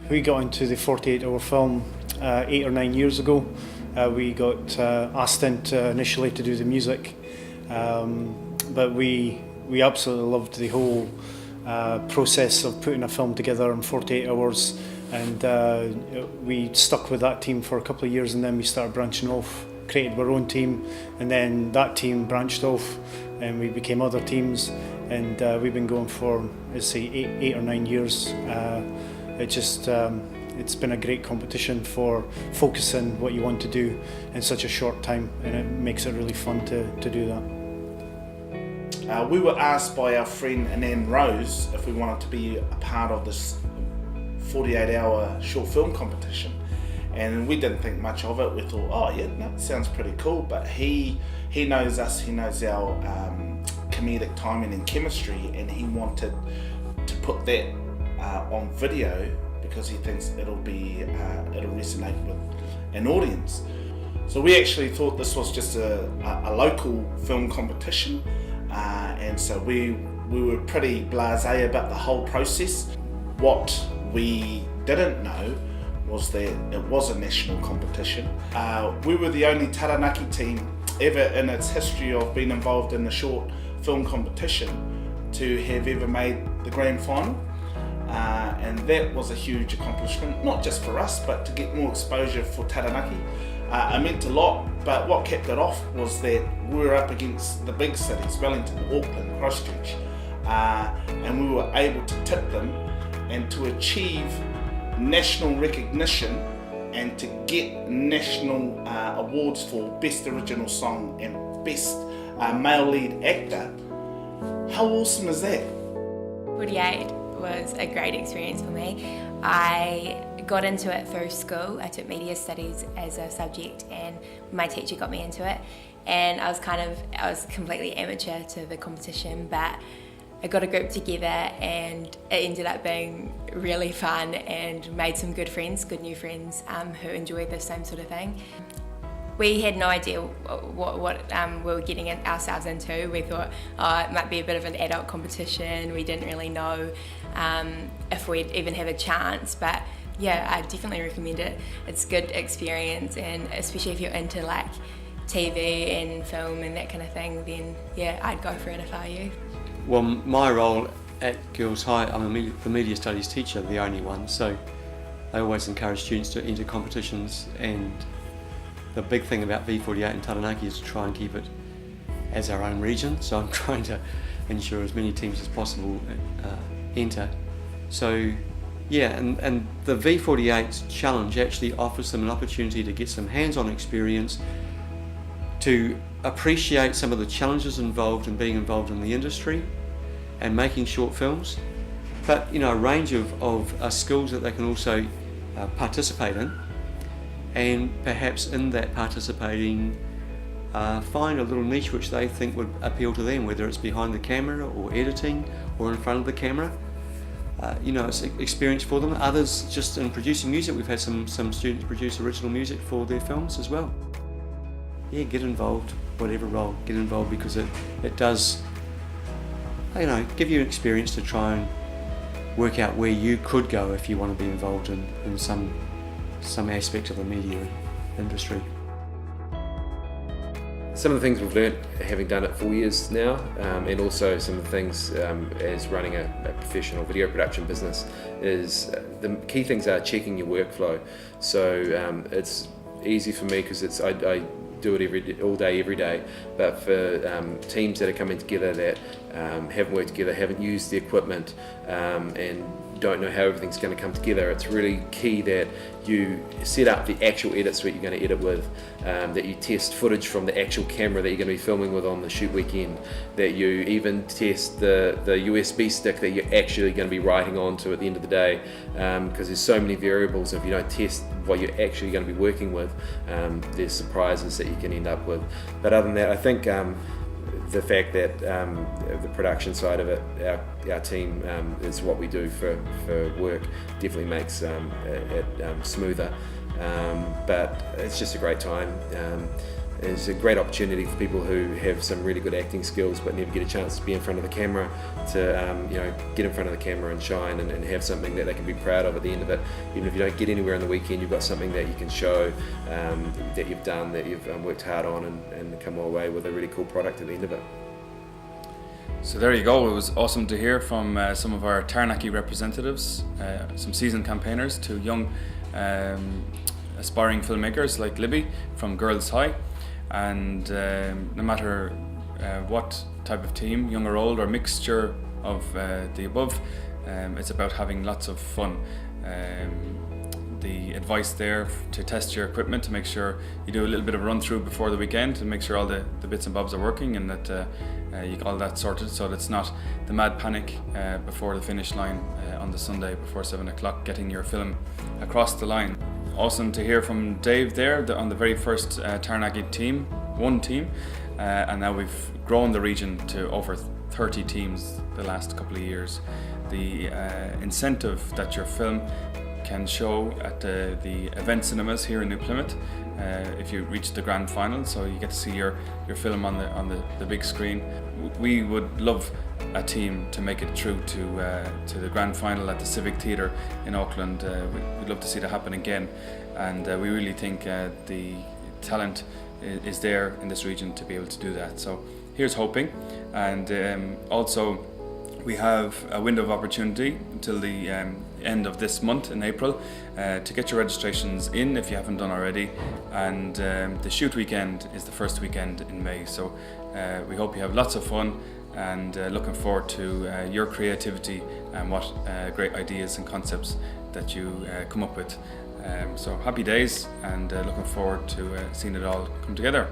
We got into the 48-hour film 8 or 9 years ago. We got asked into initially to do the music, but we absolutely loved the whole process of putting a film together in 48 hours, and we stuck with that team for a couple of years, and then we started branching off, created our own team, and then that team branched off and we became other teams, and we've been going for, let's say, 8 or 9 years. It's been a great competition for focusing what you want to do in such a short time, and it makes it really fun to do that. We were asked by our friend Anand Rose if we wanted to be a part of this 48-hour short film competition, and we didn't think much of it. We thought, oh yeah, that sounds pretty cool, but he knows us, he knows our comedic timing and chemistry, and he wanted to put that on video because he thinks it'll resonate with an audience. So we actually thought this was just a local film competition, and so we were pretty blasé about the whole process. What we didn't know was that it was a national competition. We were the only Taranaki team ever in its history of being involved in a short film competition to have ever made the grand final. And that was a huge accomplishment, not just for us, but to get more exposure for Taranaki. It meant a lot, but what kept it off was that we were up against the big cities, Wellington, Auckland, Christchurch, and we were able to tip them and to achieve national recognition and to get national awards for Best Original Song and Best Male Lead Actor. How awesome is that? 48 was a great experience for me. I got into it through school. I took media studies as a subject, and my teacher got me into it, and I was completely amateur to the competition, but I got a group together and it ended up being really fun and made some good new friends who enjoyed the same sort of thing. We had no idea what we were getting ourselves into. We thought, it might be a bit of an adult competition. We didn't really know if we'd even have a chance, but yeah, I definitely recommend it. It's a good experience, and especially if you're into like TV and film and that kind of thing, then yeah, I'd go for it if I were you. Well, my role at Girls High, I'm the media studies teacher, the only one, so I always encourage students to enter competitions, and the big thing about V48 and Taranaki is to try and keep it as our own region, so I'm trying to ensure as many teams as possible enter. So yeah, and the V48 challenge actually offers them an opportunity to get some hands-on experience, to appreciate some of the challenges involved in being involved in the industry and making short films, but a range of skills that they can also participate in, and perhaps in that participating find a little niche which they think would appeal to them, whether it's behind the camera or editing or in front of the camera. It's an experience for them. Others just in producing music. We've had some students produce original music for their films as well. Yeah, get involved, whatever role, get involved, because it does, give you an experience to try and work out where you could go if you want to be involved in some aspect of the media industry. Some of the things we've learnt having done it 4 years now, and also some of the things as running a professional video production business, is the key things are checking your workflow. So it's easy for me because I do it all day, every day, but for teams that are coming together that haven't worked together, haven't used the equipment, and don't know how everything's going to come together, it's really key that you set up the actual edit suite you're going to edit with, that you test footage from the actual camera that you're going to be filming with on the shoot weekend, that you even test the USB stick that you're actually going to be writing onto at the end of the day, because there's so many variables. If you don't test what you're actually going to be working with, there's surprises that you can end up with. But other than that, I think the fact that the production side of it, our team is what we do for work, definitely makes it smoother. But it's just a great time. is a great opportunity for people who have some really good acting skills but never get a chance to be in front of the camera to get in front of the camera and shine and have something that they can be proud of at the end of it. Even if you don't get anywhere on the weekend, you've got something that you can show that you've done, that you've worked hard on, and come away with a really cool product at the end of it. So there you go. It was awesome to hear from some of our Taranaki representatives, some seasoned campaigners, to young aspiring filmmakers like Libby from Girls High. And no matter what type of team, young or old, or mixture of the above, it's about having lots of fun. The advice there to test your equipment, to make sure you do a little bit of a run through before the weekend to make sure all the bits and bobs are working, and that you got all that sorted, so that it's not the mad panic before the finish line on the Sunday before 7 o'clock getting your film across the line. Awesome to hear from Dave there on the very first Taranaki team, one team, and now we've grown the region to over 30 teams the last couple of years. The incentive that your film can show at the event cinemas here in New Plymouth if you reach the grand final, so you get to see your film on the big screen. We would love a team to make it through to the grand final at the Civic Theatre in Auckland. We'd love to see that happen again, and we really think the talent is there in this region to be able to do that. So here's hoping. And also we have a window of opportunity until the end of this month in April to get your registrations in if you haven't done already, and the shoot weekend is the first weekend in May, so we hope you have lots of fun, and looking forward to your creativity and what great ideas and concepts that you come up with. So happy days, and looking forward to seeing it all come together.